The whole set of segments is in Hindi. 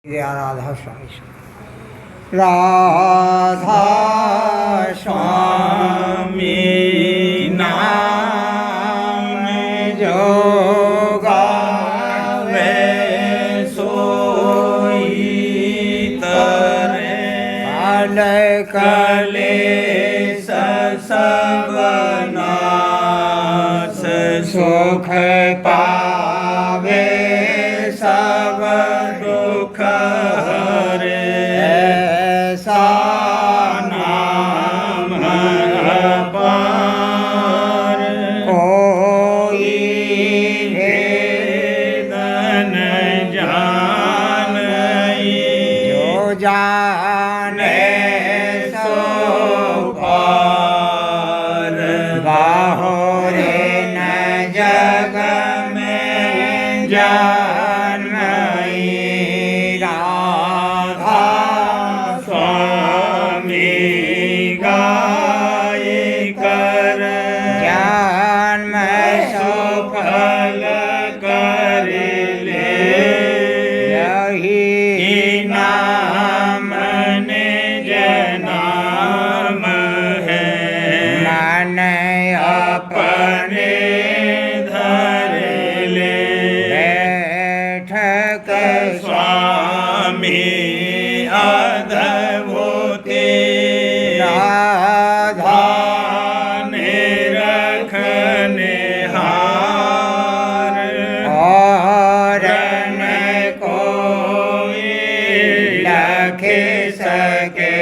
राधा स्वामी राधा स्वामी नाम जो गावे सोई तरे काल कलेश सब नाश सुख पावे सब दुख हरे ऐसा नाम अपार कोई भेद न जाने जो जाने सो पार बाहोरे न जग में राधा स्वामी गाय कर जन्म सफल कर ले यही नाम निज नाम है मन अपने धर ले बैठक स्वामी अद्भुति राधा ने रखने हार और न कोई लख सके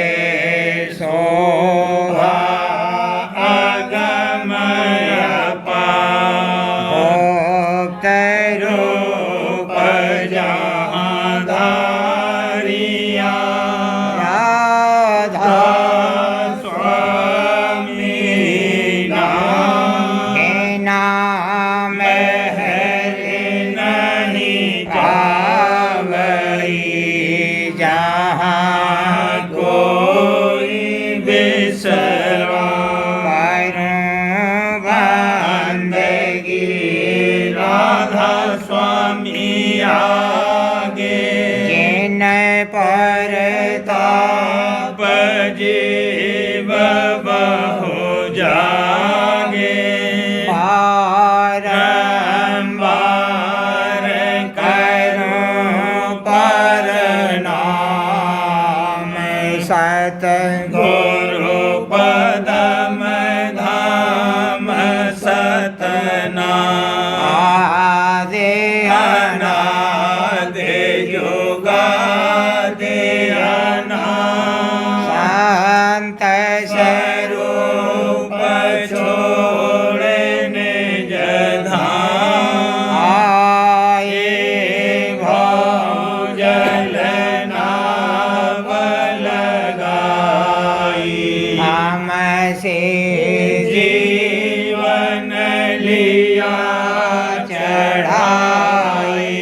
शोभा अगम अपार रूप जहाँ धारिया राधा स्वामी नाम हरि नहीं पावई जहाँ कोई बिसरा बंदगी राधा स्वामी आगे जिन पर ताप जीव बहु जागे बारंबार करूं प्रणाम सतगुरु पदम धाम सतनाम आदि अनादि युगादि अनादि शांत स्वरूप छोड़ने जधाम आए भाव जल नाव लगाई हमसे जीवन लिया चढ़ाई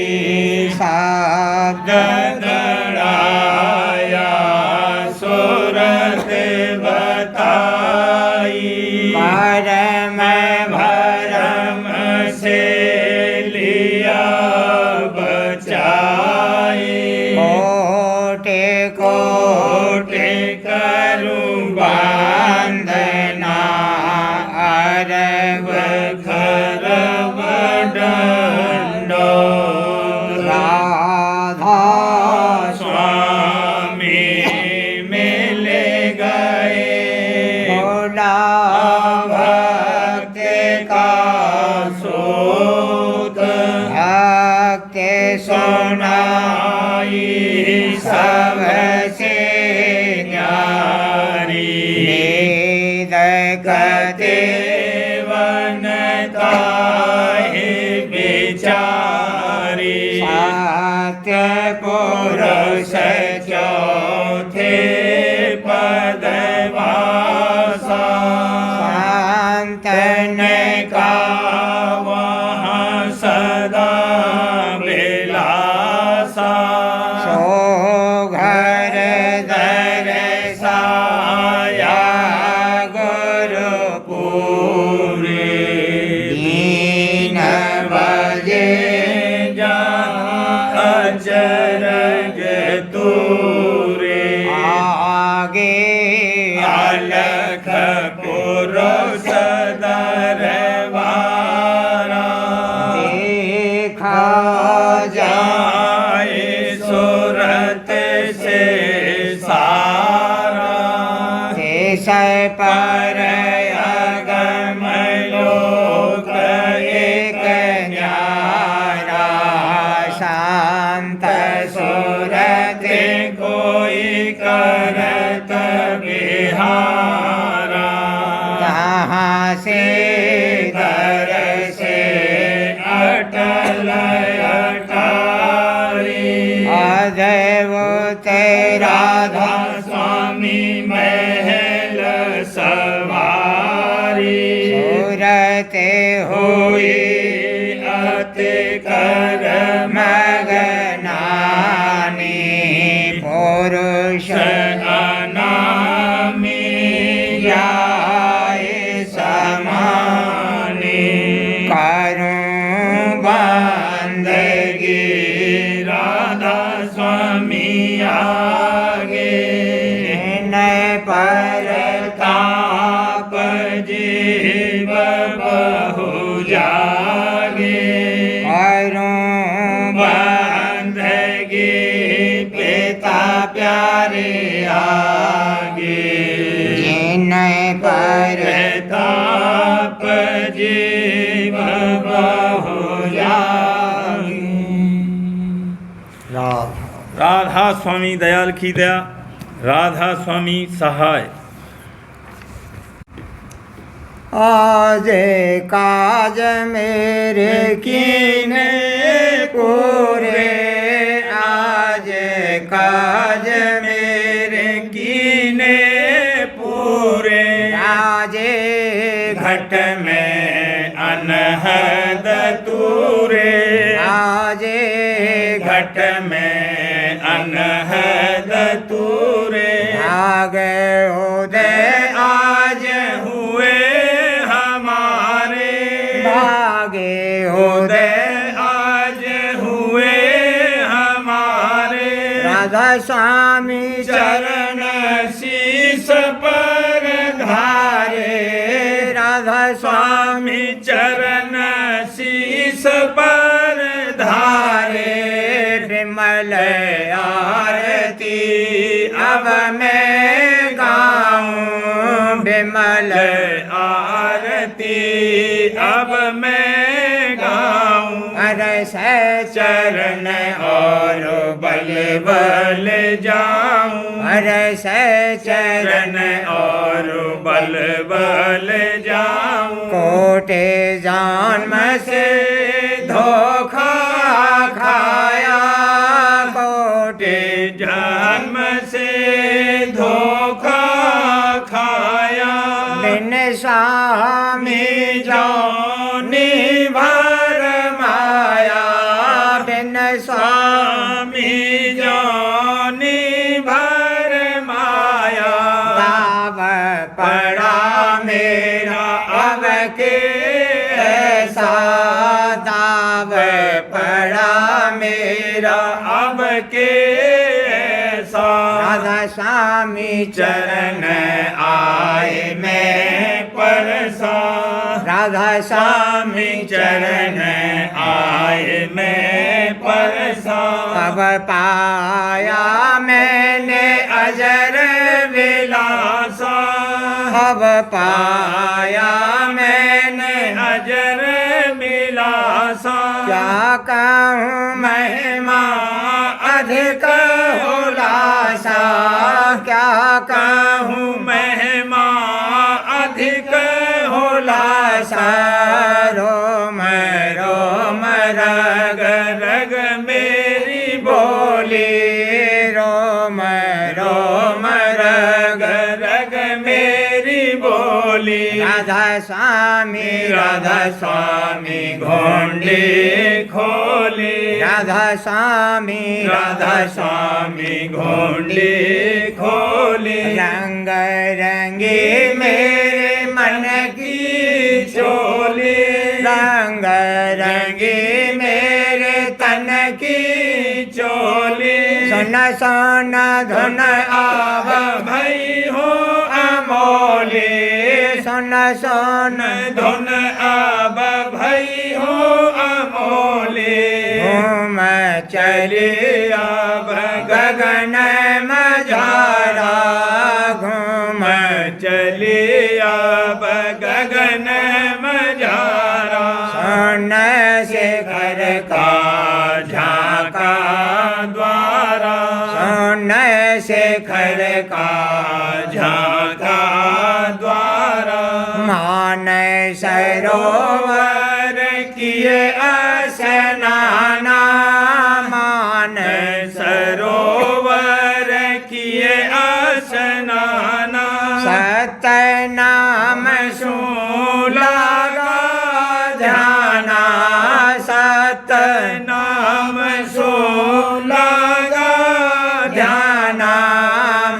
शब्द दड़ाया सूरत बताई परम भरम से लिया बचाई कोटि कोटि करूं वंदना अरब खरब दंडो राधा स्वामी मिल गए भोला भक्त का सूत भक्त सुनाई सबसे न्यारी वेद गते वनता विचारी सत्य पुरुष चौथे पदवासा संतन का वहाँ सदा विलासा सो घर दरसाया गुरुपुरी दीन बजे जहाँ अचरज तूरे आगे अलख पुरुष दरबारा देखा जाए सूरत से सारा देश पर अगम लोक एक न्यारा शांत सूरत कोई करत बिहारा जहाँ से दर से अटल अटारी अद्भुत राधा स्वामी महल सवारी सूरत हुई अति कर मगनानी पुरुष अनामी जाए समानी करूं बंदगी राधा स्वामी आगे न पर ताप जीव बहु जागे करूं बंदगी पिता प्यारे आगे जिन पर ताप जीव बहु जागे। राधा स्वामी दयाल की दया, राधा स्वामी सहाय। आज काज मेरे कीने पूरे आज काज मेरे कीने पूरे राजे घट में अनहद तूरे आजे घट में अनहद तूरे आगे उदय आज हुए हमारे भागे उदय उदय आज हुए हमारे राधा स्वामी चरण शीश पर धारे राधा स्वामी स्वामी चरण शीश पर धारे विमल आरती अब मैं गाऊं विमल आरती अब मैं गाऊं अरस चरण और बल बल जाऊं अरस चरण और बल बल जाऊं कोटे जन्म से धोखा खाया कोटे जन्म से धोखा खाया बिन स्वामी जानी भर माया बिन स्वामी स्वामी जानी भर माया दाव पड़ा मेरा अब के ऐसा दाव पड़ा मेरा अब के ऐसा राधा स्वामी चरण आए मैं परसा राधा स्वामी चरण आए मैं परसा अब पाया मैंने अजर विलासा अब पाया मैंने अजर मिलासा क्या कहूँ महिमा अधिक हुलासा क्या कहूँ महिमा अधिक हुलासा रोम रोम रग रग मेरी बोली रोम रोम रग रग मेरी बोली राधा स्वामी राधा स्वामी घोंडी खोली राधा स्वामी राधा स्वामी घोंडी खोली रंग रंगी मेरे मन की चोली रंग रंगी मेरे तन की चोली सुन सुन सुन धुन आव भई हो अमोले सुन सुन धुन आब भई हो अमोले घूम चले आब गगन मझारा घूम चले आब गगन मझारा सुन शिखर का झाका द्वारा सुन शिखर का झाका द्वारा मान सरोवर किए स्नाना मान सरोवर किए स्नाना सत्य नाम लगा ध्याना सत्य नाम सो लगा ध्याना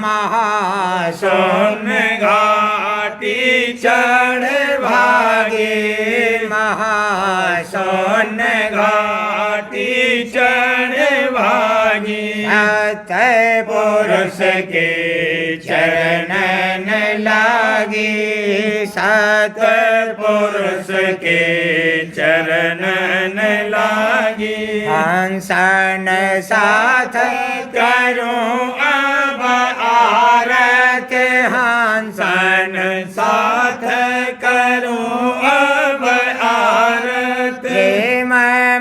महासोन सोन घाटी चढ़ भागे महासोन घाटी चढ़ भागी सत्य पुरुष के चरणन लागी सत्य पुरुष के चरणन लागी हंसन साथ करूं अब आरत हंसन साथ करूं अब आरत प्रेम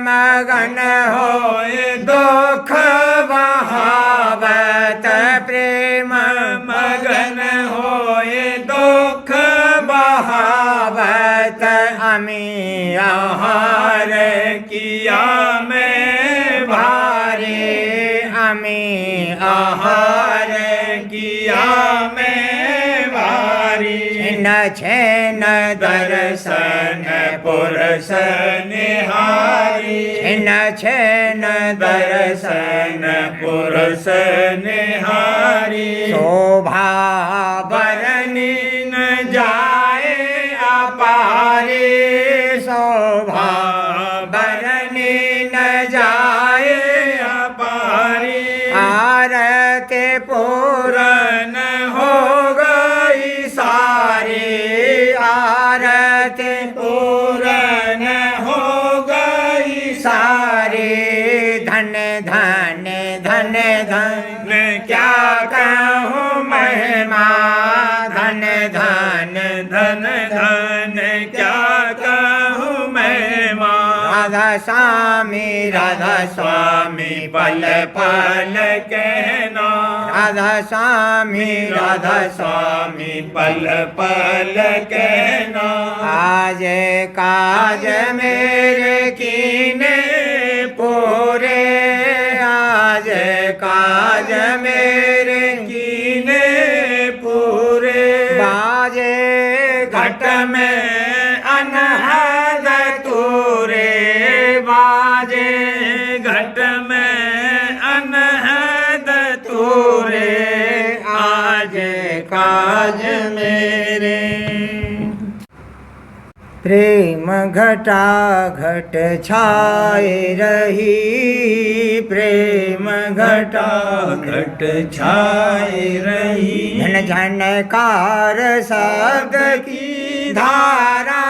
मगन होए दुख बहावत प्रेम मगन होए दुख बहावत अमी आहार किया मैं भारे अमी आहार किया मैं भारी न छेन दर्शन पुरुष निहारी न छेन दर्शन पुरुष निहारी शोभा बरनी न जाए अपारे शोभा बरनी न जाए अपारी आरती पूरन हो गई सारी आरती पूरन हो गई सारी धन धन धन धन क्या कहूँ महिमा धन धन धन धन क्या कहूँ मैं माँ राधा स्वामी पल पल कहना राधा स्वामी पल पल कहना आज काज मेरे कीने पूरे आज काज मेरे कीने पूरे बाजे घट में अनहद तूरे बाजे घट में अनहद तूरे आज काज मेरे प्रेम घटा घट छाए रही प्रेम घटा घट छाए रही झन झनकार शब्द की धारा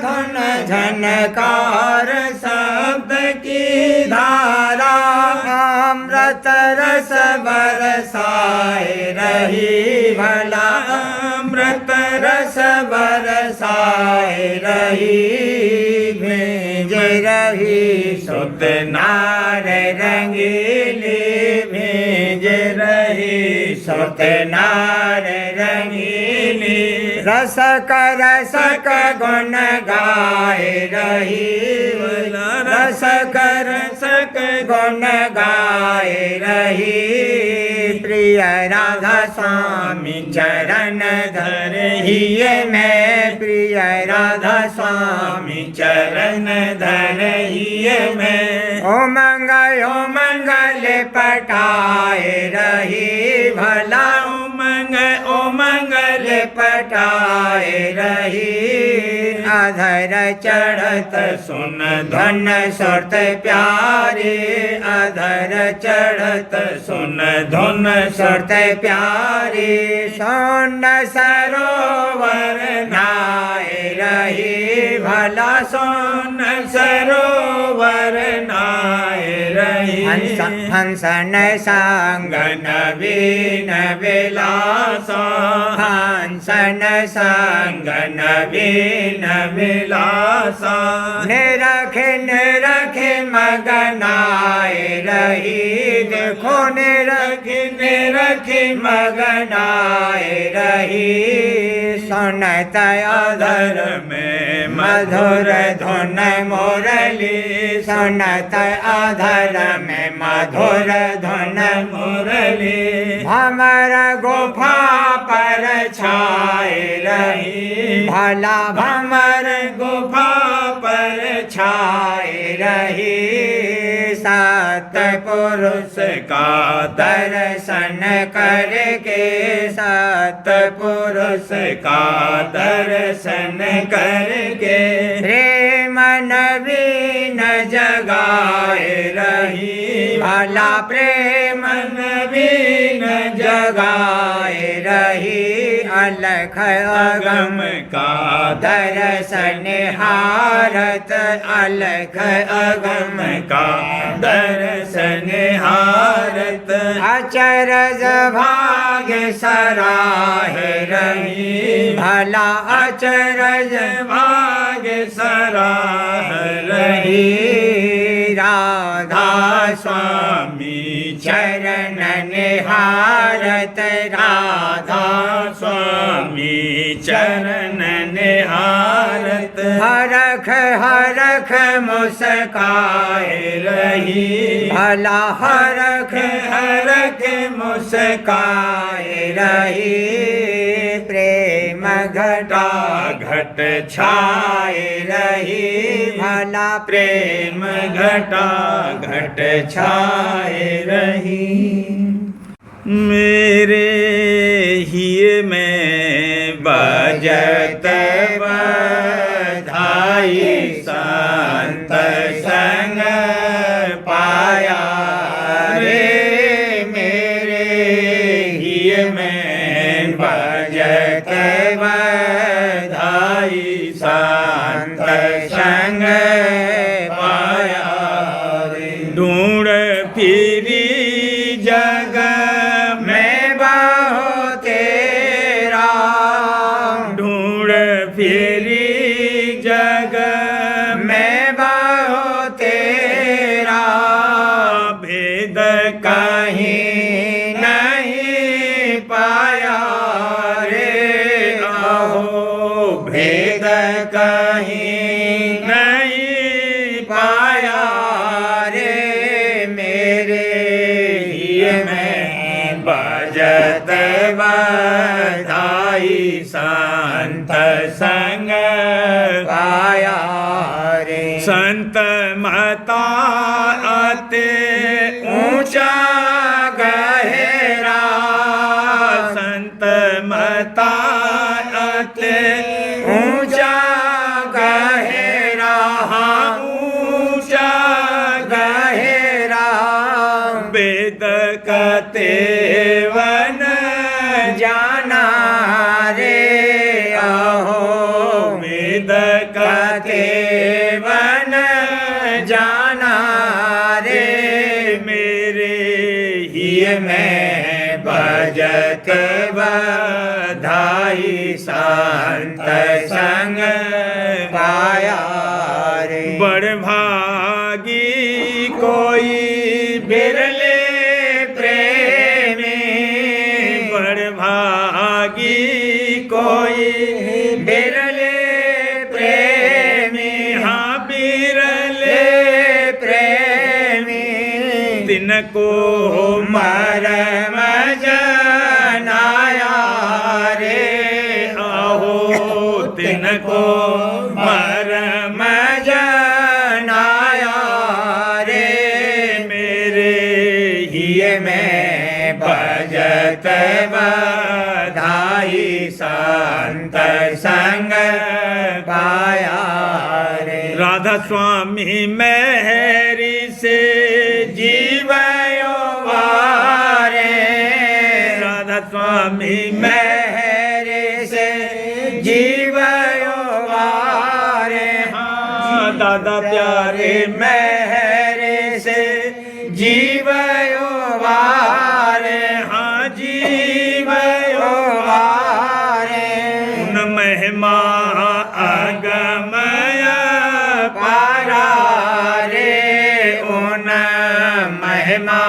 धुन झनकार शब्द की धारा अमृत रस बरसाए रही भला अमृत रस बरसाए रही भेज रही सुत नार रंगीली भेज रही सुत नार रंगीली रस कर सक गुण गाए रही रस कर सक गुण गाए रही प्रिय राधा स्वामी चरण धर ही मैं प्रिय राधा स्वामी चरण धर ही मैं ओ मंगल पटाए रही भला ओ मंगल पटाए रही अधर चढ़त सुन धन सुरत प्यारे अधर चढ़त सुन धुन सुरत प्यारे सोन सरोवर नाय रही भला सोन सरोवर नाय रही हंसन सांग नवीन विलासा हंसन सांग नवीन विलासा निरख निरख मगनाए रही देखो निरख निरख मगनाए रही सुनत अधर में मधुर धुन मुरली सुनत अधर में मधुर धुन मुरली भमर गुफा पर छाए रही भला भमर गुफा पर छाए रही सतपुरुष का दर्शन करके सतपुरुष का दर्शन करके प्रेम नवीन जगाए रही भला प्रेम नवीन जगाए रही अलख अगम का दर्शन हारत अलख अगम का दर्शन हारत अचरज भाग्य सराहे रही भला अचरज भाग्य सराह रही राधा स्वामी चरण निहारत राधा स्वामी चरण निहारत हरख हरख मुस्काए रही भला हरख हरख मुस्काए रही प्रेम घटा घट छाए रही भला प्रेम घटा घट छाए रही मेरे हिये में बजत बधाई संत संग पाया रे मेरे हिये में बजत बधाई संत संग पाया रे ढूंढ फिरी जग मैं बाहो तेरा ढूंढ फिरी जग मैं बाहो तेरा भेद कहीं नहीं पाया रे आहो भेद कहीं नहीं पाया रे मेरे हिये में बजत बधाई संत संग पाया रे संत मता अति ऊंचा गहरा संत मता अति ऊंचा गहरा ऊंचा गहरा वेद कते वन जाना रे आहो वेद कते वन जाना रे मेरे हिये में बजत बधाई संत संग पाया रे बड़ भागी कोई बिरले प्रेमी बड़ भागी कोई बिरले प्रेमी हाँ बिरले प्रेमी तिनको मरम जनाया रे आहो तिनको मरम जनाया रे मेरे हिये में बजत बधाई संत संग पाया राधा स्वामी मेहरी से जीवयो वारे राधा स्वामी मेहरे से जीवयो वारे हाँ दादा प्यारे मेहरे से जीवयो वारे हाँ जीवयो वारे उन महिमा अगमय पारा रे उन महिमा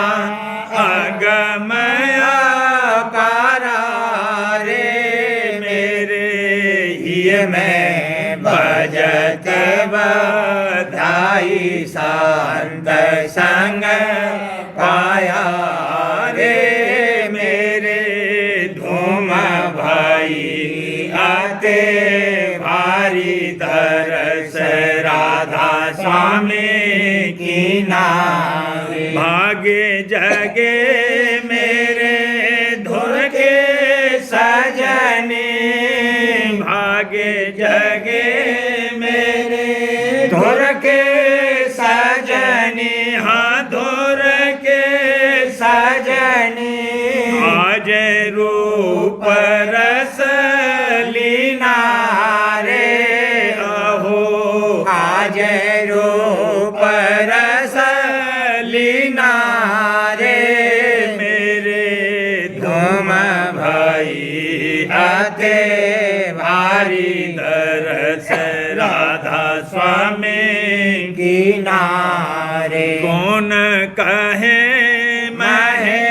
अगमय पारा रे मेरे ही में भजत बधाई शांत संग पाया रे मेरे धूम भाई आते भारी दरस राधा स्वामी की नारे भागे जगे मेरे धुर के सजने भागे जगे मेरे धुर के सजने हाँ धुर के सजने आज रूप रस लीना रे अहो आज रूप रस लीना रे मेरे धूम भाई आते भारी दरस राधा स्वामी की नारे कौन कहे महे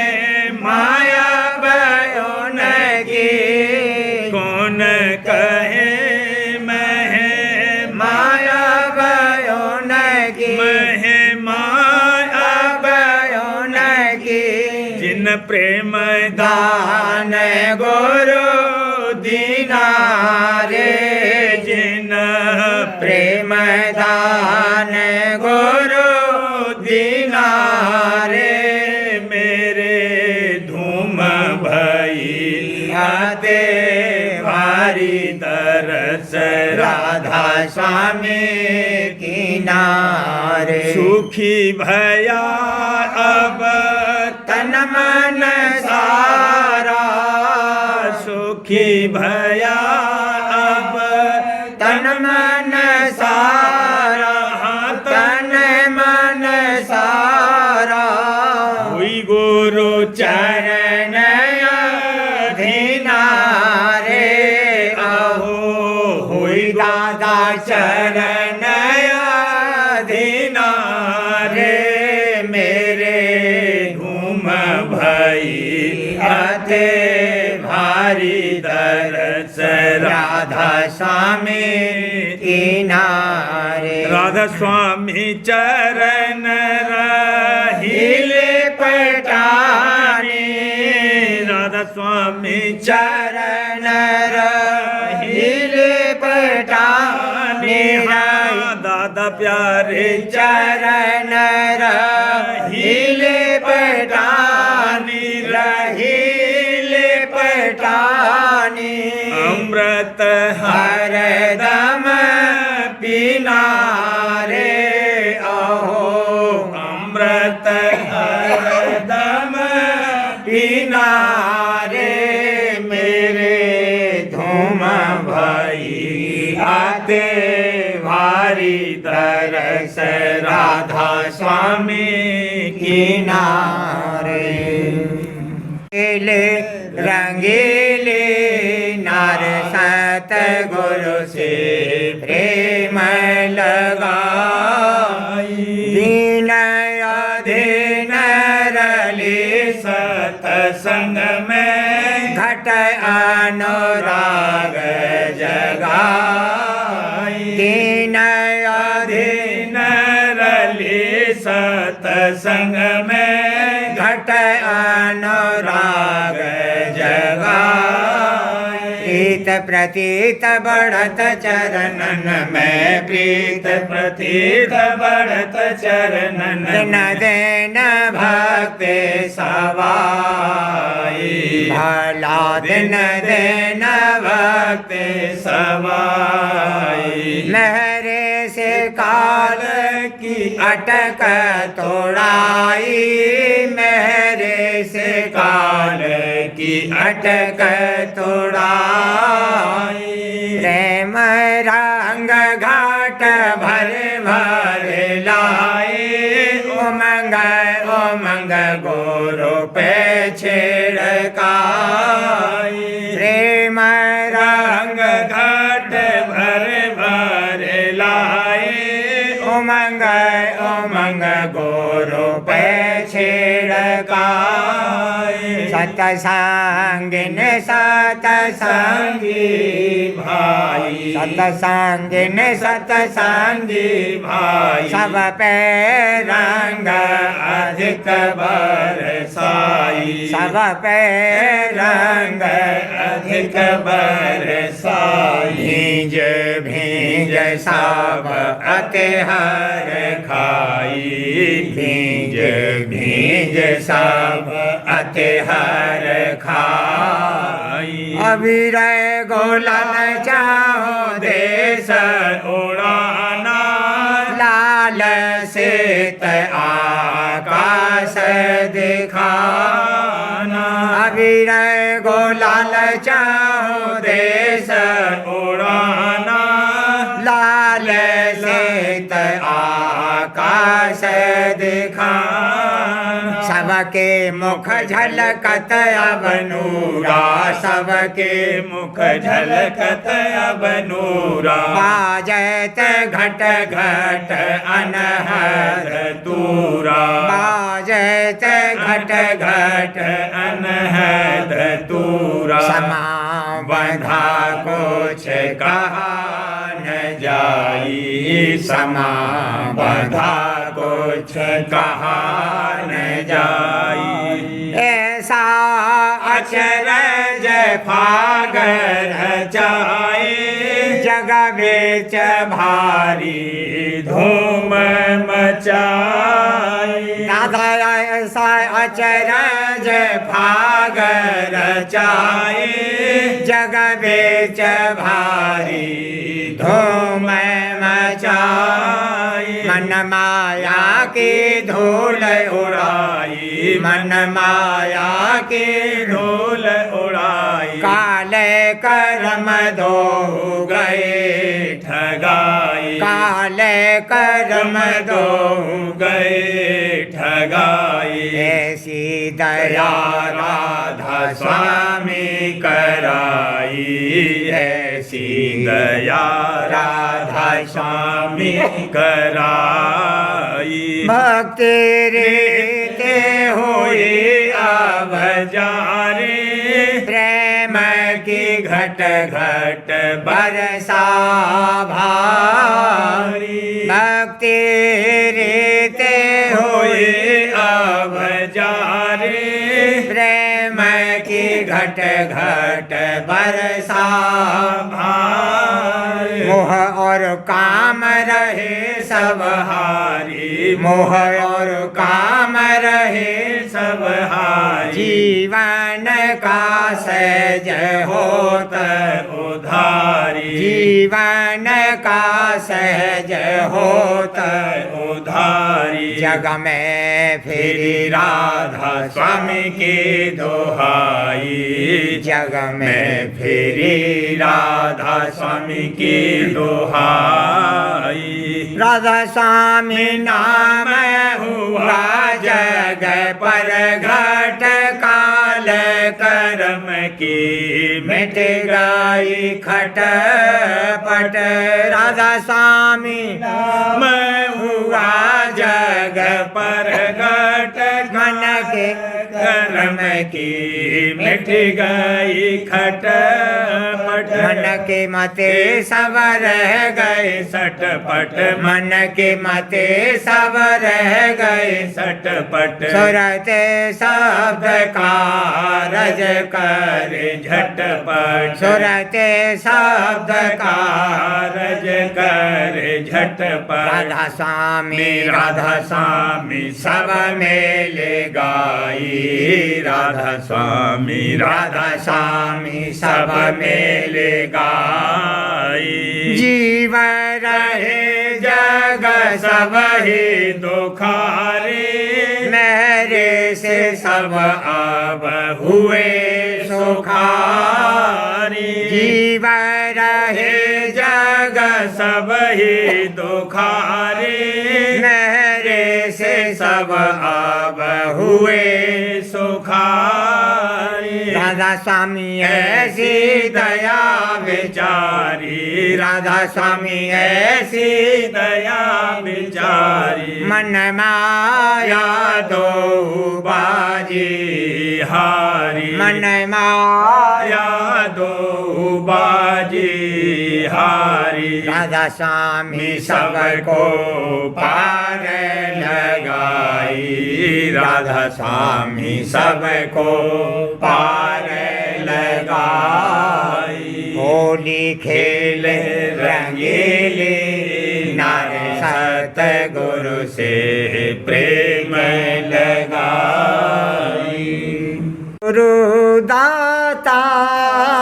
माया बयोन की कौन कहे महे माया बयोन की माया बयोन की जिन प्रेम दान गुरु दीना रे जिन प्रेम दान गुरु दीना रे मेरे धूम भाई आते भारी दरस राधा स्वामी की नारे सुखी भया अब तन मन सारा सुखी भया अब तन मन सारा तन मन सारा हुई गुरु चरण अधीना रे अहो हुई दादा चरण अधीना रे मेरे धूम भाई आते भारी दरस राधा स्वामी की नारे राधा स्वामी चरण हिले पटाने राधा स्वामी चरण हिले पटाने दादा प्यारे चरण हिले पटाने हिले पटाने अमृत हर दम पीना रे अहो अमृत हर दम पीना रे मेरे धूम भाई आते भारी तरस राधा स्वामी की नारे रंगीले नार सत गुरु से प्रेम लगाई दीन अधीन रली सतसंग में घट अनुराग जगाई दीन अधीन रली सतसंग में घट अनुराग जगाई प्रीत प्रतीत बढ़त चरणन में प्रीत प्रतीत बढ़त चरणन दिन दिन भक्ति सवाई भला दिन दिन भक्ति सवाई लहरे से का की अटक तोड़ाई, मेरे से काल की अटक तोड़ाई। प्रेम रंग घाट भर भर लाए, उमंग उमंग गोरो पे छिड़काई। प्रेम रंग घाट भर भर लाए, उमंग उमंग गोरो पे छिड़काई। सतसंगिन सतसंगी भाई, सतसंगिन सतसंगी भाई, सब पे रंग अधिक बरसाई, सब पे रंग अधिक बरसाई। भींज भींज सब अतिहर खाई, भींज भींज सब अतिहर खाई। अबीर गोलन चाहो देश उड़ाना, लाल सित आकाश दिखाना। अबीर गोलाल चाहो देश उड़ाना, लाल सित आकाश दिखाना। सबके मुख झलकत अब नूरा, सबके मुख झलकत अब नूरा। बाजत घट घट अनहद तूरा, बाजत घट घट अनहद तूरा। समा बंधा कुछ कहा न जाई, समा बंधा कुछ कहा न जाई। ऐसा अचरज फागर जाए, जग बेच भारी धूम मचाई। दादा ऐसा अचरज फागर जाए, जग बेच भारी धूम मचाई। मन माया की धूल उड़ाई, मन माया की धूल उड़ाई। काले कर्म दो गए ठगाई, काले कर्म दो गए ठगाई। ऐसी दया राधा स्वामी कराई, ऐसी दया राधा स्वामी कराई। भक्ति रीते हुई अब जारे, प्रेम की घट घट बरसा भारी। भक्ति रीते हुई अब जारे, प्रेम की घट घट बरसा भारी। मोह और काम रहे सब हारी, मोह और काम रहे सब हारी। जीवन का सहज होत उधारी, जीवन का सहज होत उधारी। जग में फिरी राधा स्वामी की दोहाई, जग में फिरी राधा स्वामी की दोहाई। राधा स्वामी नाम हुआ जग पर घट, काल कर्म की मिट गई खट पट। राधा स्वामी नाम हुआ जग पर घट, मन के कर्म की मिट गई खट पट। मन के मते सब रह गए सटपट, मन के मते सब रह गए सटपट। सुरते शब्द कारज कर झटपट, सुरते शब्द कारज कर झटपट। राधा स्वामी राधा स्वामी सब मेले गाई, राधा स्वामी राधा स्वामी सब मेले गाई। जीव रहे जग सब ही दुखारी, मेरे से सब अब हुए सुखारी। जीव रहे जग सब ही दुखारी, मेरे से सब अब हुए सुखारी। राधा स्वामी ऐसी दया विचारी, राधा स्वामी ऐसी दया विचारी। मन माया दो बाजी हारी, मन माया दो बाजी हारी। राधा स्वामी सबको पार लगाई, राधा स्वामी सबको पार लगाई। होली खेले रंगीले, नारे सतगुरु से प्रेम लगाई। गुरु दाता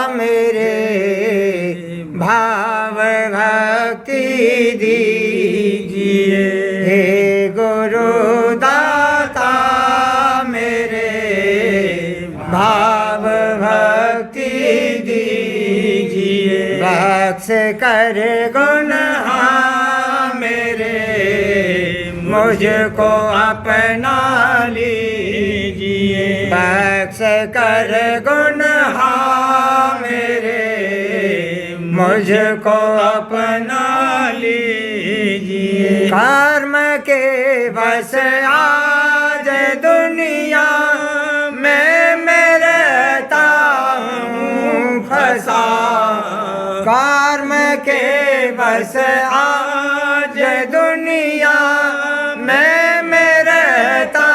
मेरे भाव भक्ति दीजिए, हे गुरु दाता मेरे भाव भक्ति दीजिए। बख्श कर गुनाह मेरे, मुझको अपना लीजिए। बख्श कर गुनाह मेरे, मुझको अपना लीजिए। कर्म के बस आज दुनिया में मैं रहता हूँ फंसा, कर्म के बस आज दुनिया में मैं रहता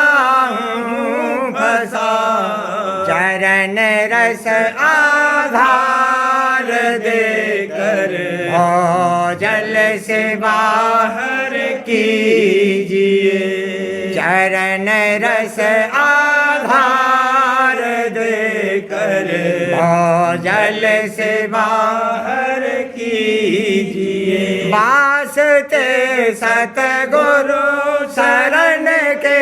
हूँ फंसा। चरण रस आधार देकर हो जल से बाहर कीजिए। चरण रस आधार देकर हो जल से बाहर कीजिए। वास्ते सतगुरु शरण के,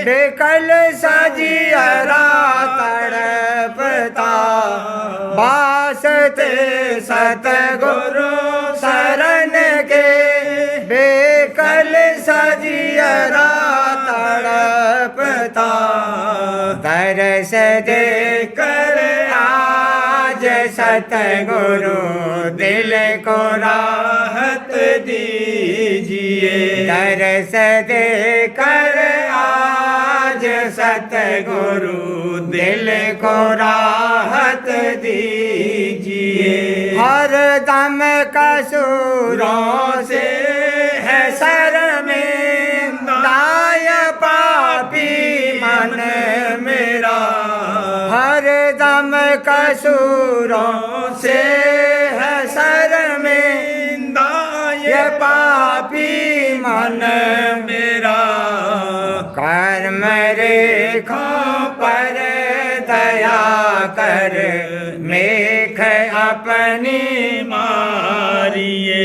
बेकल सजियरा तड़पता। वास्ते सतगुरु शरण के, बेकल सजियरा तड़पता। तरस देकर आज सतगुरु दिल को राहत दीजिए। तरस देकर आज सतगुरु दिल को राहत दीजिए। हर दम कसूरों से है सर में दाय पापी मन मेरा। हर दम कसूरों से है सर में दाय पापी मन मेरा। कर्म रेखों पर दया कर मेघ अपनी मारिए।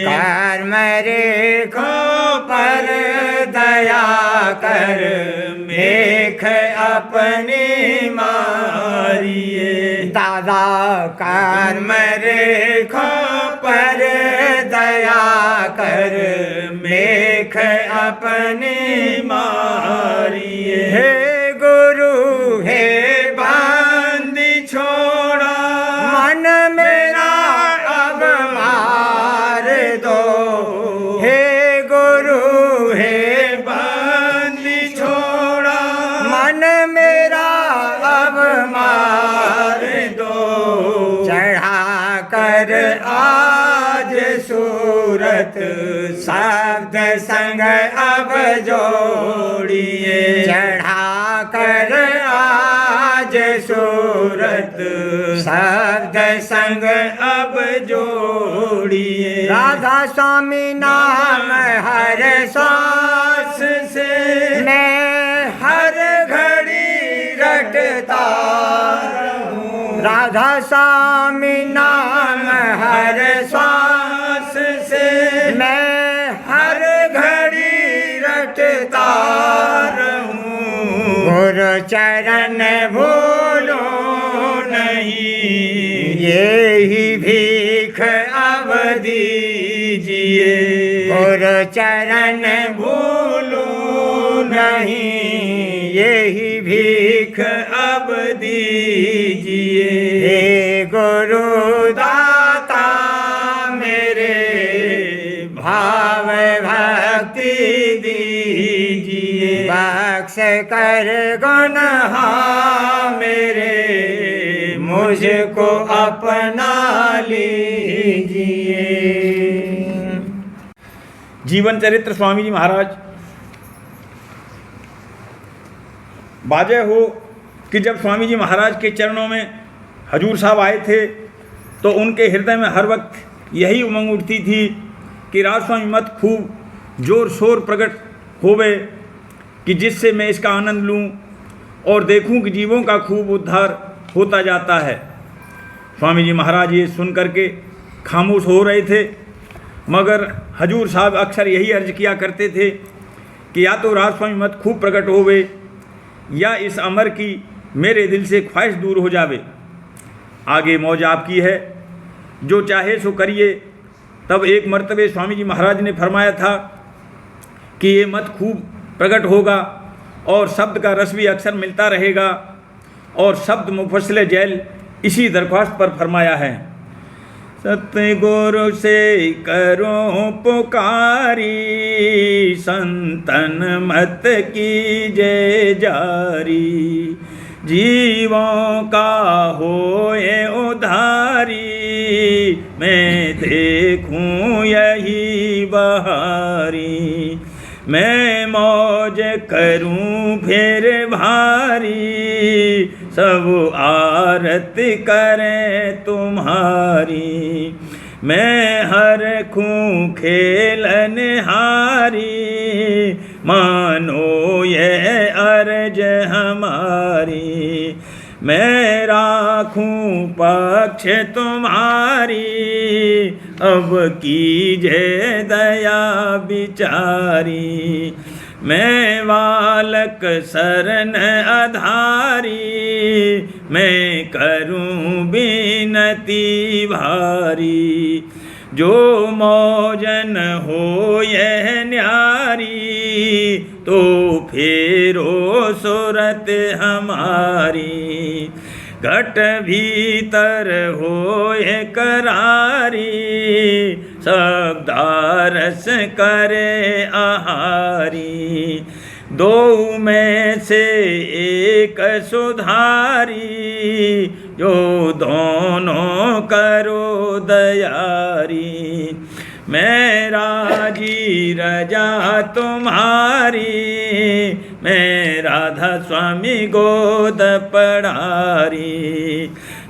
कर्म रेखों पर दया कर मेघ अपनी मारिए। दादा कर्म रेखों पर दया कर मेघ अपनी मारिए। हे गुरु हे बंदी छोड़ा, मन मेरा अब मार दो। हे गुरु हे बंदी छोड़ा, मन मेरा अब मार दो। चढ़ा कर आज सूरत शब्द संग अब जोड़िए। चढ़ा कर आज सूरत शब्द संग अब जोड़िए। राधा स्वामी नाम हर सांस से मैं हर घड़ी रटता रहूं। राधा स्वामी नाम हर सांस से मैं चरण भूलो नहीं, यही भीख अब दीजिए। गुरु चरण भूलो नहीं, यही भीख अब दीजिए। हे गुरु दाता मेरे भाव भक्ति दीजिए। बख्श कर गुनाह मेरे, मुझको अपना लीजिए। जीवन चरित्र स्वामी जी महाराज। बाजे हो कि जब स्वामी जी महाराज के चरणों में हजूर साहब आए थे तो उनके हृदय में हर वक्त यही उमंग उठती थी कि राज स्वामी मत खूब जोर शोर प्रकट होवे कि जिससे मैं इसका आनंद लूं और देखूं कि जीवों का खूब उद्धार होता जाता है। स्वामी जी महाराज ये सुन करके खामोश हो रहे थे, मगर हजूर साहब अक्सर यही अर्ज किया करते थे कि या तो राज स्वामी मत खूब प्रकट होवे या इस अमर की मेरे दिल से ख्वाहिश दूर हो जावे। आगे मौज आपकी है, जो चाहे सो करिए। तब एक मर्तबे स्वामी जी महाराज ने फरमाया था कि ये मत खूब प्रकट होगा और शब्द का रस भी अक्सर मिलता रहेगा, और शब्द मुफस्सिल जैल इसी दरख्वास्त पर फरमाया है। सतगुरु से करो पुकारी, संतन मत कीजे जारी। जीवों का होए उधारी, मैं देखूं यही बहारी। मैं मौज करूं फिर भारी, सब आरती करें तुम्हारी। मैं हर खूं खेलन हारी, मानो ये अर्ज हमारी। मैं राखूं पक्ष तुम्हारी, अब कीजिए दया बिचारी। मैं बालक शरण आधारी, मैं करूं बिनती भारी। जो मौजन हो यह न्यारी, तो फेरो सूरत हमारी। घट भीतर होए करारी, शब्दारस करे आहारी। दो में से एक सुधारी, जो दोनों करो दयारी। मैं राजी रजा तुम्हारी, मैं राधा स्वामी गोद पड़ारी।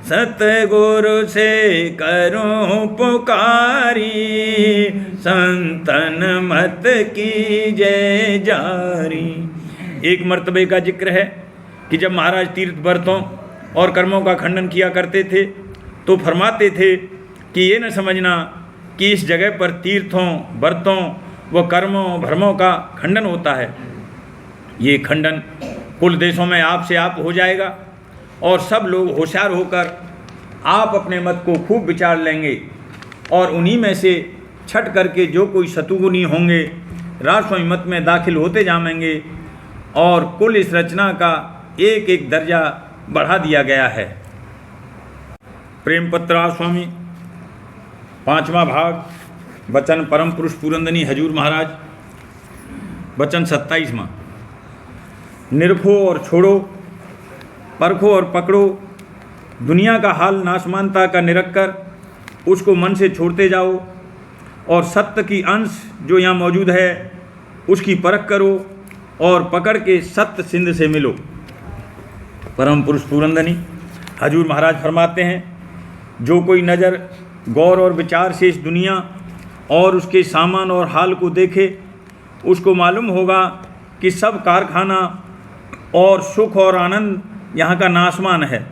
सतगुरु से करूं पुकारी, संतन मत कीजे जारी। एक मर्तबे का जिक्र है कि जब महाराज तीर्थ व्रतों और कर्मों का खंडन किया करते थे तो फरमाते थे कि ये न समझना कि इस जगह पर तीर्थों व्रतों व कर्मों भ्रमों का खंडन होता है। ये खंडन कुल देशों में आप से आप हो जाएगा और सब लोग होशियार होकर आप अपने मत को खूब विचार लेंगे और उन्हीं में से छट करके जो कोई शतुगुनी होंगे राजस्वामी मत में दाखिल होते जाएंगे और कुल इस रचना का एक एक दर्जा बढ़ा दिया गया है। प्रेम पत्र राजस्वामी 5वां भाग, वचन परम पुरुष पुरंदनी हजूर महाराज। वचन 27वां। निरखो और छोड़ो, परखो और पकड़ो, दुनिया का हाल नाशमानता का निरख कर उसको मन से छोड़ते जाओ और सत्य की अंश जो यहाँ मौजूद है उसकी परख करो और पकड़ के सत्य सिंध से मिलो। परम पुरुष पुरंदनी हजूर महाराज फरमाते हैं, जो कोई नज़र गौर और विचार से इस दुनिया और उसके सामान और हाल को देखे उसको मालूम होगा कि सब कारखाना और सुख और आनंद यहाँ का नाशमान है,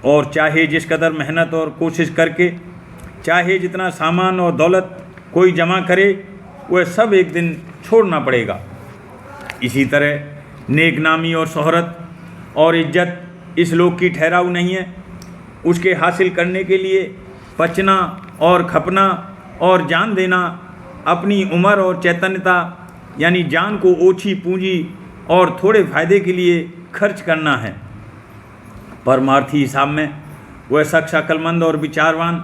और चाहे जिस कदर मेहनत और कोशिश करके चाहे जितना सामान और दौलत कोई जमा करे वह सब एक दिन छोड़ना पड़ेगा। इसी तरह नेक नामी और शोहरत और इज्जत इस लोक की ठहराव नहीं है। उसके हासिल करने के लिए पचना और खपना और जान देना, अपनी उम्र और चैतन्यता यानी जान को ओछी पूंजी और थोड़े फायदे के लिए खर्च करना है। परमार्थी हिसाब में वह शख्स अक्लमंद और विचारवान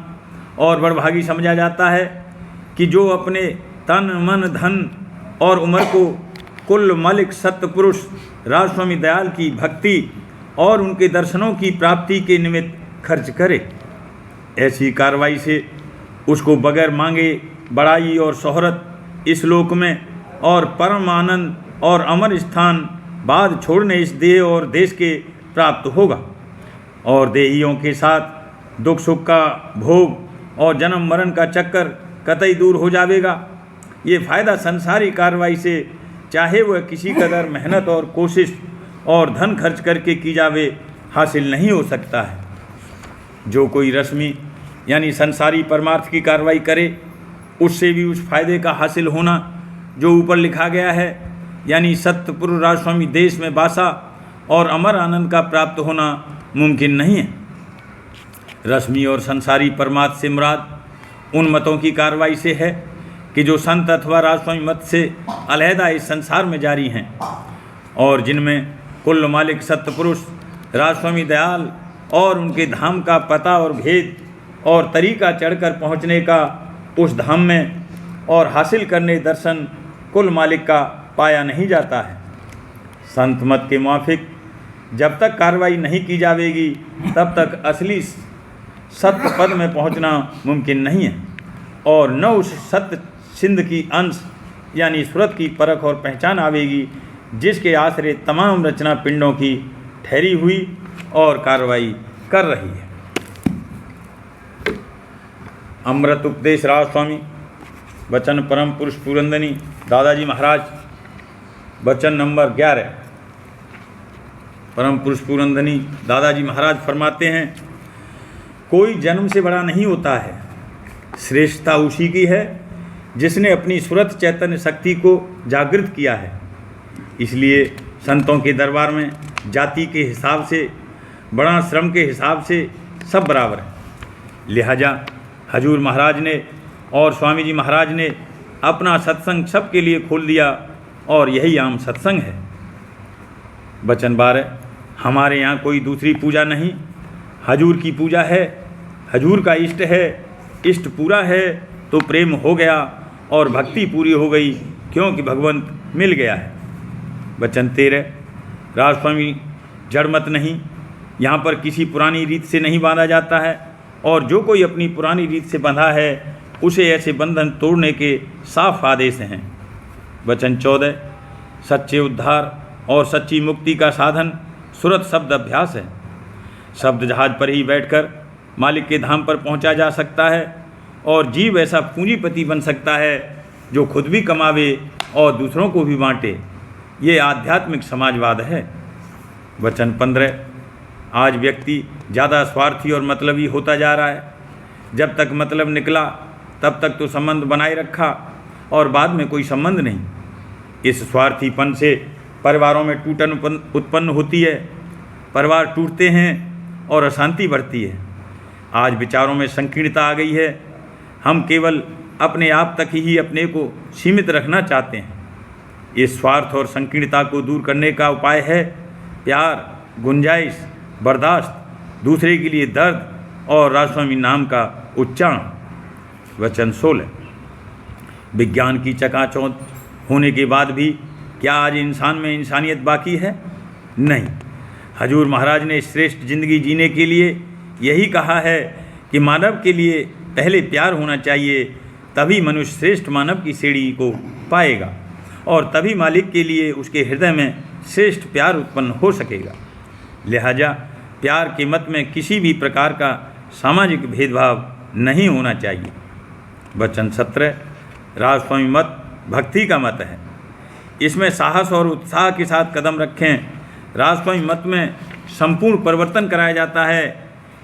और बड़भागी समझा जाता है कि जो अपने तन मन धन और उम्र को कुल मालिक सत्य पुरुष राजस्वामी दयाल की भक्ति और उनके दर्शनों की प्राप्ति के निमित्त खर्च करे। ऐसी कार्रवाई से उसको बगैर मांगे बड़ाई और शोहरत इस लोक में और परम आनंद और अमर स्थान बाद छोड़ने इस देह और देश के प्राप्त होगा और देहियों के साथ दुख सुख का भोग और जन्म मरण का चक्कर कतई दूर हो जाएगा। ये फ़ायदा संसारी कार्रवाई से चाहे वह किसी कदर मेहनत और कोशिश और धन खर्च करके की जावे हासिल नहीं हो सकता है। जो कोई रस्मी यानी संसारी परमार्थ की कार्रवाई करे उससे भी उस फायदे का हासिल होना जो ऊपर लिखा गया है यानी सत्यपुरुष राजस्वामी देश में बासा और अमर आनंद का प्राप्त होना मुमकिन नहीं है। रस्मी और संसारी परमार्थ से मुराद उन मतों की कार्रवाई से है कि जो संत अथवा राजस्वामी मत से अलहदा इस संसार में जारी हैं और जिनमें कुल मालिक सत्यपुरुष राजस्वामी दयाल और उनके धाम का पता और भेद और तरीका चढ़कर पहुँचने का उस धाम में और हासिल करने दर्शन कुल मालिक का पाया नहीं जाता है। संत मत के मुआफिक जब तक कार्रवाई नहीं की जाएगी तब तक असली सत्य पद में पहुंचना मुमकिन नहीं है और न उस सत्य सिंध की अंश यानी सुरत की परख और पहचान आवेगी जिसके आश्रय तमाम रचना पिंडों की ठहरी हुई और कार्रवाई कर रही है। अमृत उपदेश राजस्वामी वचन परम पुरुष पुरंदनी दादाजी महाराज, वचन नंबर 11। परम पुरुष पुरंदनी दादाजी महाराज फरमाते हैं, कोई जन्म से बड़ा नहीं होता है, श्रेष्ठता उसी की है जिसने अपनी सुरत चैतन्य शक्ति को जागृत किया है। इसलिए संतों के दरबार में जाति के हिसाब से बड़ा श्रम के हिसाब से सब बराबर है। लिहाजा हजूर महाराज ने और स्वामी जी महाराज ने अपना सत्संग सबके लिए खोल दिया और यही आम सत्संग है। वचन 12, हमारे यहाँ कोई दूसरी पूजा नहीं, हजूर की पूजा है, हजूर का इष्ट है, इष्ट पूरा है तो प्रेम हो गया और भक्ति पूरी हो गई क्योंकि भगवंत मिल गया है। वचन 13, राजस्वामी जड़मत नहीं, यहाँ पर किसी पुरानी रीत से नहीं बांधा जाता है और जो कोई अपनी पुरानी रीत से बंधा है उसे ऐसे बंधन तोड़ने के साफ आदेश हैं। वचन 14, सच्चे उद्धार और सच्ची मुक्ति का साधन सुरत शब्द अभ्यास है। शब्द जहाज पर ही बैठकर मालिक के धाम पर पहुंचा जा सकता है और जीव ऐसा पूंजीपति बन सकता है जो खुद भी कमावे और दूसरों को भी बांटे। ये आध्यात्मिक समाजवाद है। वचन 15, आज व्यक्ति ज़्यादा स्वार्थी और मतलबी होता जा रहा है। जब तक मतलब निकला तब तक तो संबंध बनाए रखा और बाद में कोई संबंध नहीं। इस स्वार्थीपन से परिवारों में टूटन उत्पन्न होती है, परिवार टूटते हैं और अशांति बढ़ती है। आज विचारों में संकीर्णता आ गई है। हम केवल अपने आप तक ही अपने को सीमित रखना चाहते हैं। इस स्वार्थ और संकीर्णता को दूर करने का उपाय है प्यार, गुंजाइश, बर्दाश्त, दूसरे के लिए दर्द और राजस्वामी नाम का उच्चारण। वचन 16, विज्ञान की चकाचौंध होने के बाद भी क्या आज इंसान में इंसानियत बाकी है? नहीं। हजूर महाराज ने श्रेष्ठ जिंदगी जीने के लिए यही कहा है कि मानव के लिए पहले प्यार होना चाहिए, तभी मनुष्य श्रेष्ठ मानव की सीढ़ी को पाएगा और तभी मालिक के लिए उसके हृदय में श्रेष्ठ प्यार उत्पन्न हो सकेगा। लिहाजा प्यार के मत में किसी भी प्रकार का सामाजिक भेदभाव नहीं होना चाहिए। वचन 17, राजस्वामी मत भक्ति का मत है। इसमें साहस और उत्साह के साथ कदम रखें। राजस्वामी मत में संपूर्ण परिवर्तन कराया जाता है।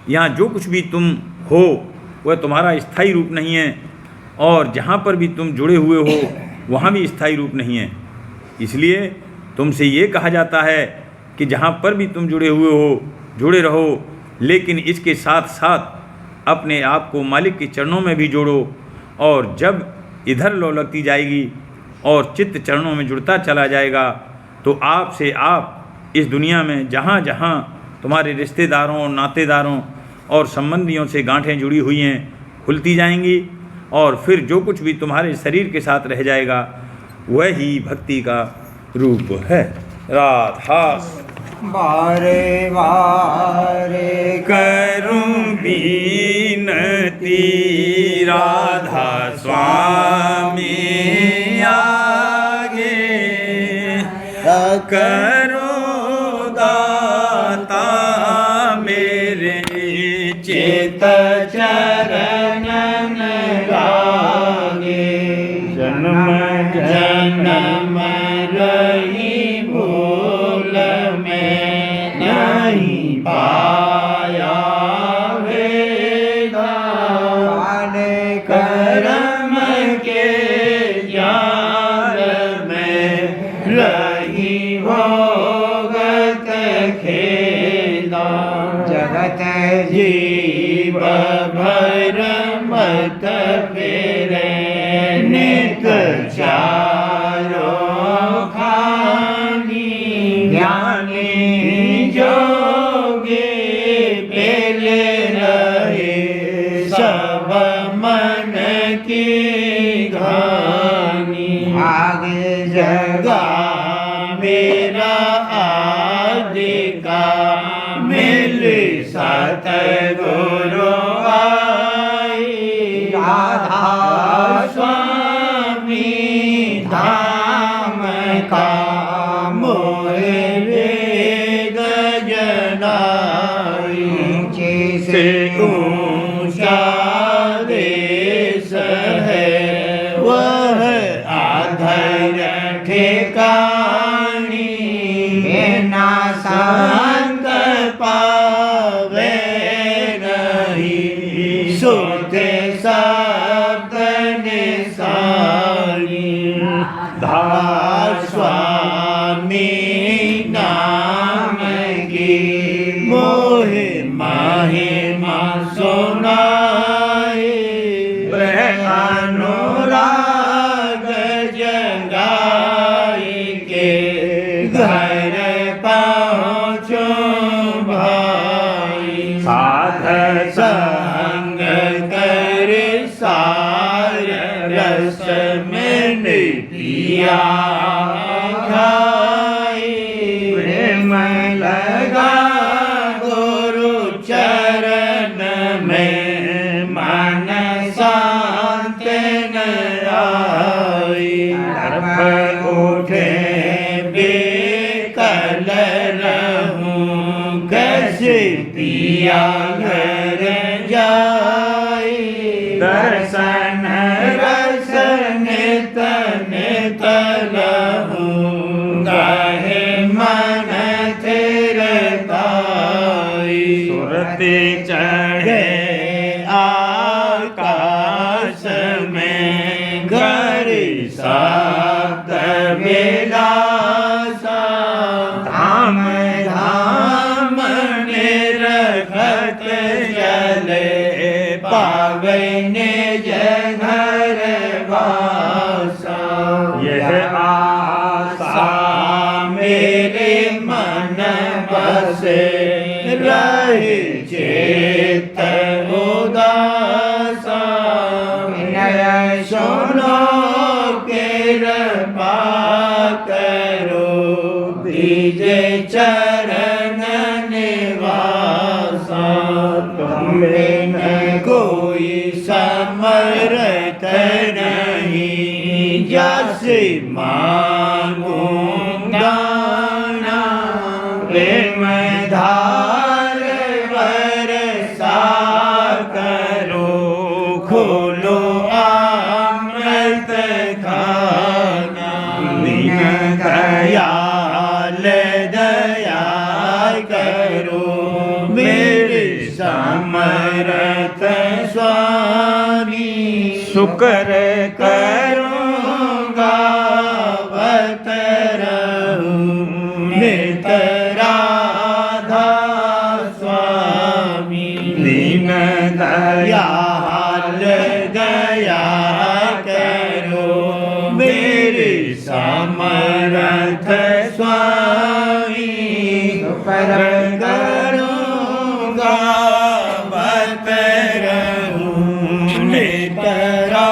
यहाँ जो कुछ भी तुम हो वह तुम्हारा स्थायी रूप नहीं है और जहाँ पर भी तुम जुड़े हुए हो वहाँ भी स्थायी रूप नहीं है। इसलिए तुमसे ये कहा जाता है कि जहाँ पर भी तुम जुड़े हुए हो जुड़े रहो, लेकिन इसके साथ साथ अपने आप को मालिक के चरणों में भी जोड़ो। और जब इधर लौ लगती जाएगी और चित्त चरणों में जुड़ता चला जाएगा तो आपसे आप इस दुनिया में जहाँ जहाँ तुम्हारे रिश्तेदारों और नातेदारों और संबंधियों से गांठें जुड़ी हुई हैं खुलती जाएंगी, और फिर जो कुछ भी तुम्हारे शरीर के साथ रह जाएगा वही भक्ति का रूप है। राधा बारे बारे करूं बीनती, राधा स्वामी आगे करो दाता मेरे चित चरण लागे। जन्म जन्म रही भूल में नहीं पाया वेदा, कर्म के जाल में रही भोगत खेदा। जगत जीव भर मत फेरे नित चारो खानी, ज्ञानी जोगी पेले रहे सब मन की घानी। आगे जगा मेरा आदि का मिल सतगुरु आई, राधा स्वामी धाम का मोहे वेग जनाई। से ऊंचा देश है वह आधर ठिकानी, बिना संत पावे नहीं सुते शब्द निशानी। धार स्वामी नाम की मोहे महिमा सुनाई, अनुराग जगाई के घर पहुँचो भाई। साध संग कर सार रस में दिया खाई, प्रेम लगा गुरु चरण में मन शांत न आई। तड़प उठे बेकल रहूं कैसे पिया घर जाई, दर्शन रसन तन तलहूं गाहे मन थिरताई। सुरते चढ़े आकाश में घर सप्त विलासा, धाम धाम निरखत चले पावन घर वासा। यह आशा मेरे मन बसे रहे चेत उदासा, विनय सुनो कृपा करो दीजे चरण निवासा। तुम बिन कोई समर्थ नहीं, जस मांगूं दाना, प्रेम धार बरसा करो खोलो अमृत खाना। दीन दयाल दया करो मेरे समर्थ स्वामी। शुक्र करूँगा बत रहूं दीन दयाल दया करो मेरे समर्थ स्वामी पर करूँगा बत रहूँ नेतरा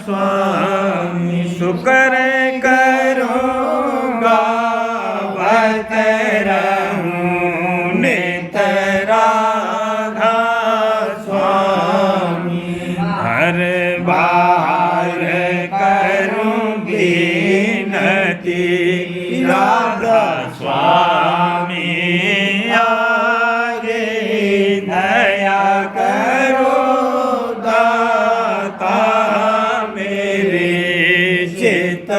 स्वामी शुक्र करूँगा बत रहूँ नेतरा स्वामी हर बार करूँगी नती राधा स्वामी आगे दया करो दाता मेरे चित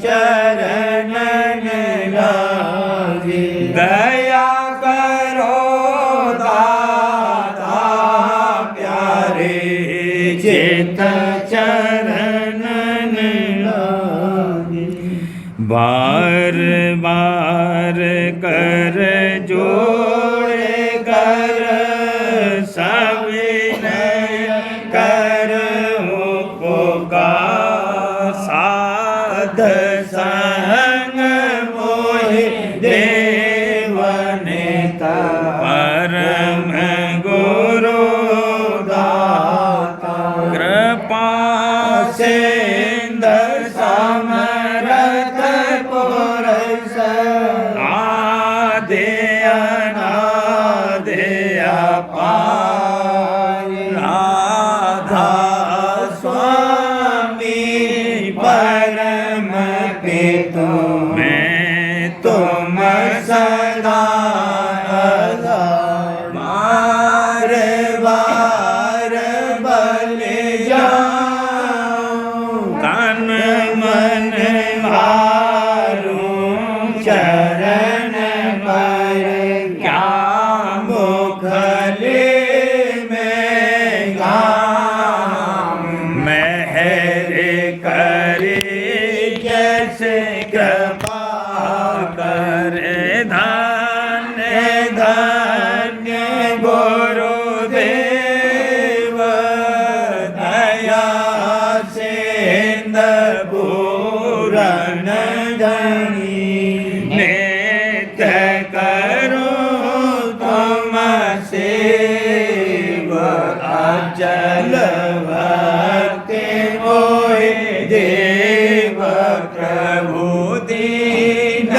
चरणन लागे दया करो दाता प्यारे चित चरणन लागे बार बार कर जोड़े कर सविनय कर उपकार साध संग मोहि देवनेता परम गुरु दाता कृपा सिंधु समर्थ पुरुष आदि अनादि अपार राधा स्वामी परम पिता मैं तुम सदा बार बार बल जाऊं तन मन मारूं चरण पर क्या मुखले में गाऊं मेहर करे जैसे कृपा करे धन्य धन्य गुरुदेव दया सिंधु पूरन धनी नित्य करो तुम सेव अचल भक्ति मोहि देव प्रभु दीन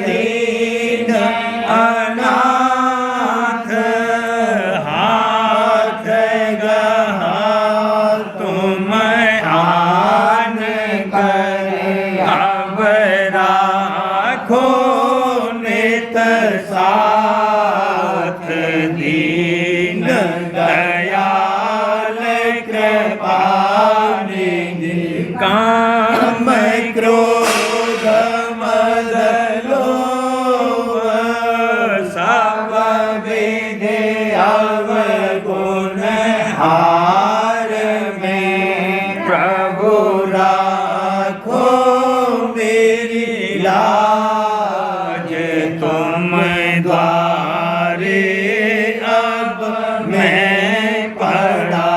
दीन अनाथ हाथ गहा तुम आन कर अब राखो नित साथ दीन दयाल कृपा निधि काम क्रोध मद लोभ सब विधि अवगुण हार में प्रभु राखो मेरी लाज तुम द्वारे अब मैं पड़ा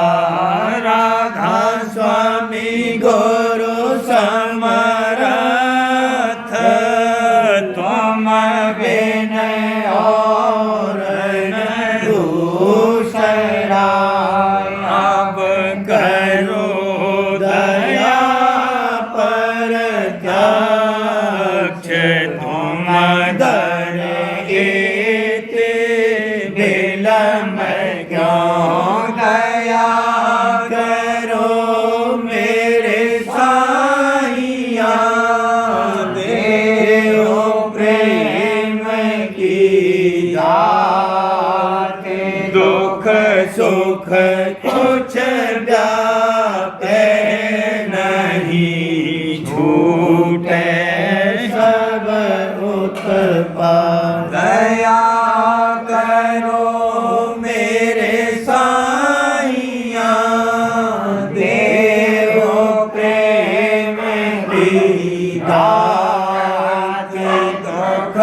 राधा स्वामी गुरु समर्थ तुम बिन और न दूसरा अब करो दया पर त्याक्ष तुम दर एते विलम्ब क्यों दया करो मेरे साईया देव प्रेम की दात दुख सुख कुछ व्यापे नहीं छूटे सब उत्पाद दया करो मेरे साईया देव प्रेम की दात दुख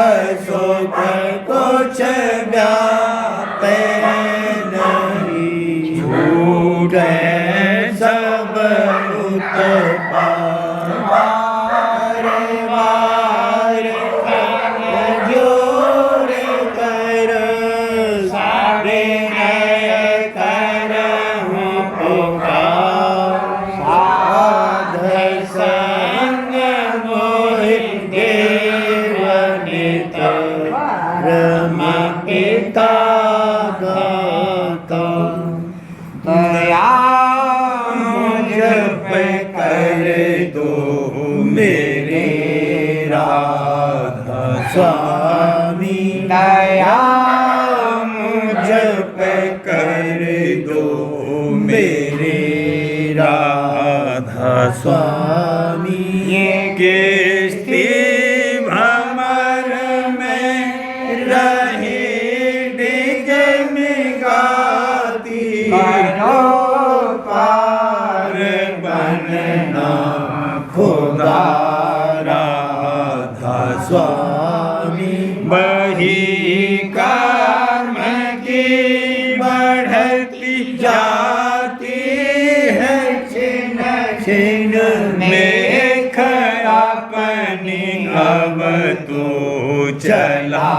सुख कुछ व्याप पार वार जोर कर सारे कर पुकार साध संग मोहि देव नित रम पिता दया मुझ पे कर दो मेरे राधा स्वामी दया मुझ पे कर दो मेरे राधा स्वामी ये किस्ती भंवर में रही डिग मिगाती करो पार बनना खुदा राधा स्वामी बही कर्म की बढ़ती जाती है छिन छिन मेख अपनी अब तो चला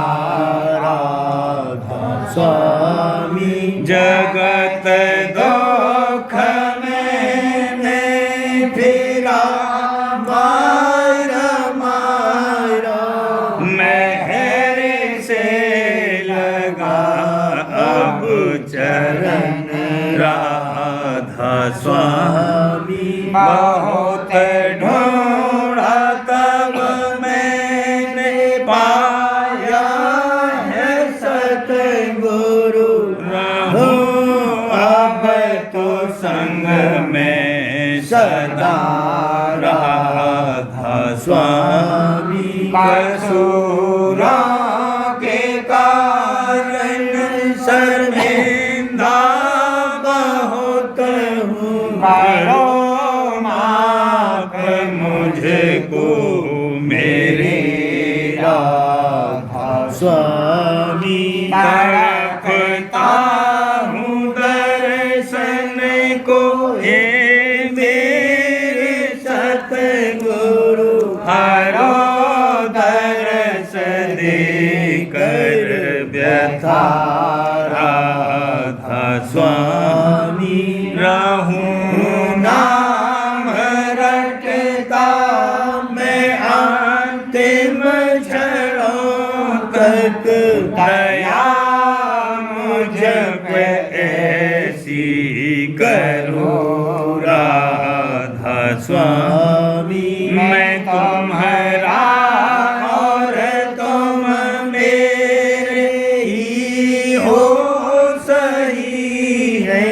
राधा स्वामी जगत दुख में फिरा मारा मारा मेहर से लगा अब चरण राधा स्वामी बहुत ढूंढा तब मैंने पाया है सतगुरु अब तो संग में सदा राधा स्वामी कसूरा के कारण शर्मिंदा बहुत हूँ करो माफ मुझको मेरे राधा स्वामी तड़पता हूँ दर्शन को हे मेरे सतगुरु हरो दर्श दे कर व्यथा राधा स्वामी रहूं नाम रटता मैं अंतिम क्षणों तक दया मुझ पे ऐसी करो राधा स्वामी मैं तुम्हारा और तुम मेरे ही हो सही है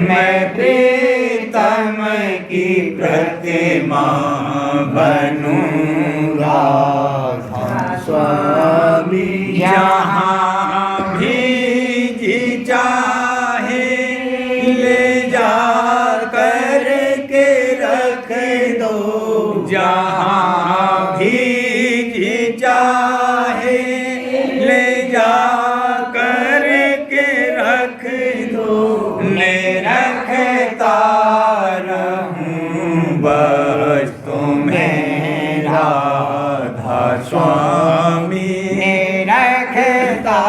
मैं प्रीतम की प्रतिमा बनूं राधा स्वामी जहाँ भी जी चाहे ले जा कर के रख दो जहाँ भी जी चाहे ले जा कर के रख दो मैं रखता रहूं बस तुम्हें राधा स्वामी रखता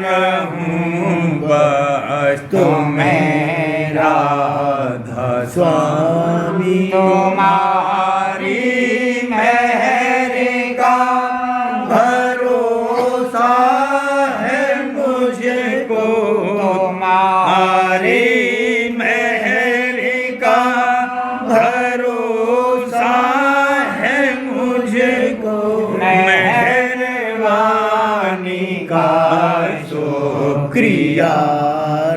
रहूं बस तुम्हें राधा स्वामी तुम्हारी मेहर का भरोसा है मुझको तुम्हारी मेहर का भरोसा है मुझको मेहरबानी का शुक्रिया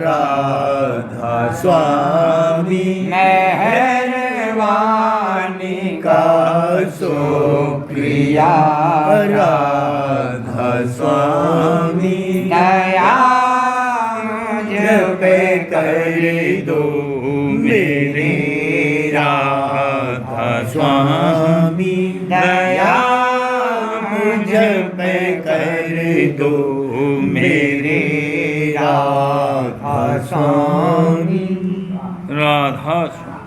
राधा स्वामी मेहरबानी का शुक्रिया राधा स्वामी दया मुझ पे कर दो मेरे राधा स्वामी दया मुझ पे कर दो मेरे राधा स्वामी राधा स्वामी।